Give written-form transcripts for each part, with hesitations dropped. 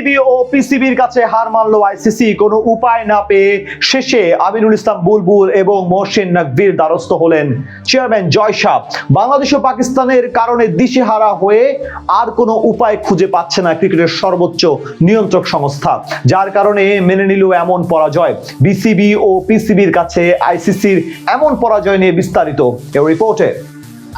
BCB ও পিসিবির কাছে হার মানল ICC. কোনো উপায় না পেয়ে শেষে আমিনুল ইসলাম বুলবুল এবং মহসিন নকভীর দ্বারস্থ হলেন চেয়ারম্যান জয় শাহ। বাংলাদেশ ও পাকিস্তানের কারণে দিশেহারা হয়ে আর কোনো উপায় খুঁজে পাচ্ছে না ক্রিকেটের সর্বোচ্চ নিয়ন্ত্রক সংস্থা, যার কারণে মেনে নিল এমন পরাজয়। বিসিবি ও পিসিবির কাছে আইসিসির এমন পরাজয় নিয়ে বিস্তারিত এই রিপোর্টে।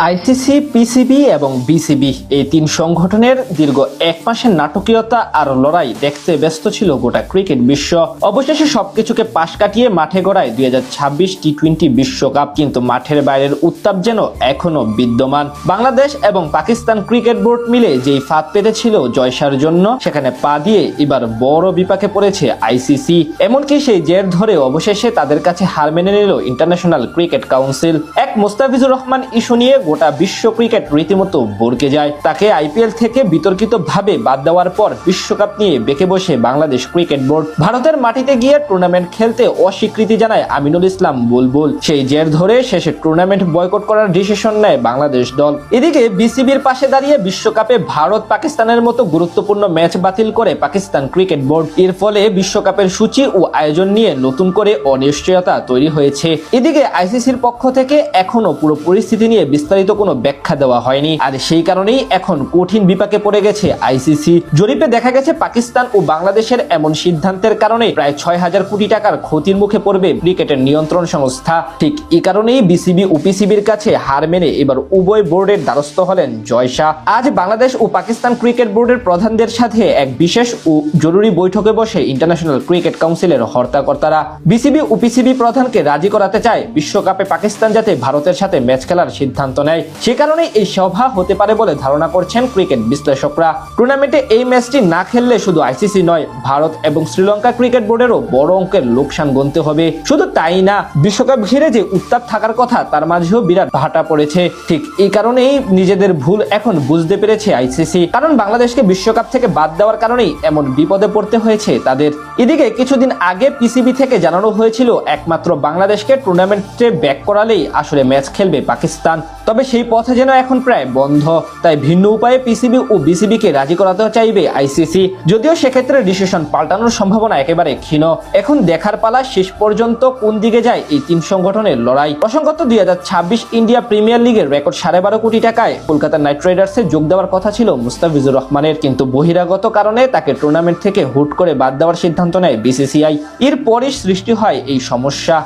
আইসিসি, পিসিবি এবং বিসিবি এই তিন সংগঠনের দীর্ঘ এক মাসের নাটকীয়তা আর লড়াই দেখতে ব্যস্ত ছিল গোটা ক্রিকেট বিশ্ব। অবশেষে সবকিছুকে পাশ কাটিয়ে মাঠে গড়ায় 2026 টি-20 বিশ্বকাপ, কিন্তু মাঠের বাইরের উত্তাপ যেন এখনো বিদ্যমান। বাংলাদেশ এবং পাকিস্তান ক্রিকেট বোর্ড মিলে যেই ফাঁদ পেতেছিল জয়সার জন্য, সেখানে পা দিয়ে এবার বড় বিপাকে পড়েছে আইসিসি। এমনকি সেই জের ধরে অবশেষে তাদের কাছে হার মেনে নিল ইন্টারন্যাশনাল ক্রিকেট কাউন্সিল। এক মুস্তাফিজুর রহমান ইস্যু নিয়ে গোটা বিশ্ব ক্রিকেট রীতিমতো ভড়কে যায়। তাকে আইপিএল থেকে বিতর্কিতভাবে বাদ দেওয়ার পর বিশ্বকাপ নিয়ে বেঁকে বসে বাংলাদেশ ক্রিকেট বোর্ড। ভারতের মাটিতে গিয়ে টুর্নামেন্ট খেলতে অস্বীকৃতি জানায় আমিনুল ইসলাম বুলবুল। সেই জের ধরে শেষে টুর্নামেন্ট বয়কট করার ডিসিশন নেয় বাংলাদেশ দল। এদিকে বিসিবির পাশে দাঁড়িয়ে বিশ্বকাপে ভারত পাকিস্তানের মতো গুরুত্বপূর্ণ ম্যাচ বাতিল করে পাকিস্তান ক্রিকেট বোর্ড। এর ফলে বিশ্বকাপের সূচি ও আয়োজন নিয়ে নতুন করে অনিশ্চয়তা তৈরি হয়েছে। এদিকে আইসিসির পক্ষ থেকে এখনো পুরো পরিস্থিতি নিয়ে বিস্তারিত কোনো ব্যাখ্যা দেওয়া হয়নি, আর সেই কারণেই এখন কঠিন বিপাকে পড়ে গেছে আইসিসি। জরিপে দেখা গেছে পাকিস্তান ও বাংলাদেশের এমন সিদ্ধান্তের কারণে প্রায় 6,000 কোটি টাকার ক্ষতির মুখে পড়বে ক্রিকেটের নিয়ন্ত্রণ সংস্থা। ঠিক এই কারণেই বিসিবি ও পিসিবির কাছে হার মেনে এবার উভয় বোর্ডের দ্বারস্থ হলেন জয় শাহ। আজ বাংলাদেশ ও পাকিস্তান ক্রিকেট বোর্ডের প্রধানদের সাথে এক বিশেষ ও জরুরি বৈঠকে বসে ইন্টারন্যাশনাল ক্রিকেট কাউন্সিলের হর্তাকর্তারা। বিসিবি ও পিসিবি প্রধানকে রাজি করাতে চায় বিশ্বকাপে পাকিস্তান যাতে ভারতের সাথে ম্যাচ খেলার সিদ্ধান্ত নেয়। সে কারণে এই সভা হতে পারে বলে ধারণা করছেন ক্রিকেট বিশ্লেষকরা। টুর্নামেন্টে এই ম্যাচটি না খেললে শুধু আইসিসি নয়, ভারত এবং শ্রীলঙ্কা ক্রিকেট বোর্ডেরও বড় অঙ্কের লোকসান গুনতে হবে। শুধু তাই না, বিশ্বকাপ ঘিরে যে উত্তাপ থাকার কথা তার মাঝেও বিরাট ভাটা পড়েছে। ঠিক এই কারণেই নিজেদের ভুল এখন বুঝতে পেরেছে আইসিসি, কারণ বাংলাদেশকে বিশ্বকাপ থেকে বাদ দেওয়ার কারণেই এমন বিপদে পড়তে হয়েছে তাদের। এদিকে কিছুদিন আগে পিসিবি থেকে জানানো হয়েছিল একমাত্র বাংলাদেশকে টুর্নামেন্টে ব্যাক করালেই আসলে ম্যাচ খেলবে পাকিস্তান। তবে সেই পথে যেন এখন প্রায় বন্ধ। তাই ভিন্ন উপায়ে পিসিবি ও বিসিবিকে রাজি করাতে চাইবে আইসিসি, যদিও সেক্ষেত্রে ডিসিশন পাল্টানোর সম্ভাবনা একেবারে ক্ষীণ। এখন দেখার পালা শেষ পর্যন্ত কোন দিকে যায় এই তিন সংগঠনের লড়াই। প্রসঙ্গত 2026 ইন্ডিয়া প্রিমিয়ার লিগের রেকর্ড 12.5 কোটি টাকায় কলকাতা নাইট রাইডার্সে যোগ দেওয়ার কথা ছিল মুস্তাফিজুর রহমানের, কিন্তু বহিরাগত কারণে তাকে টুর্নামেন্ট থেকে হুট করে বাদ দেওয়ার সিদ্ধান্ত নেয় বিসিসিআই। এরপরই সৃষ্টি হয় এই সমস্যা।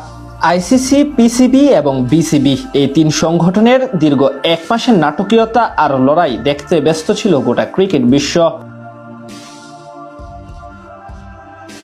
আইসিসি, পিসিবি এবং বিসিবি এই তিন সংগঠনের দীর্ঘ এক মাসের নাটকীয়তা আর লড়াই দেখতে ব্যস্ত ছিল গোটা ক্রিকেট বিশ্ব।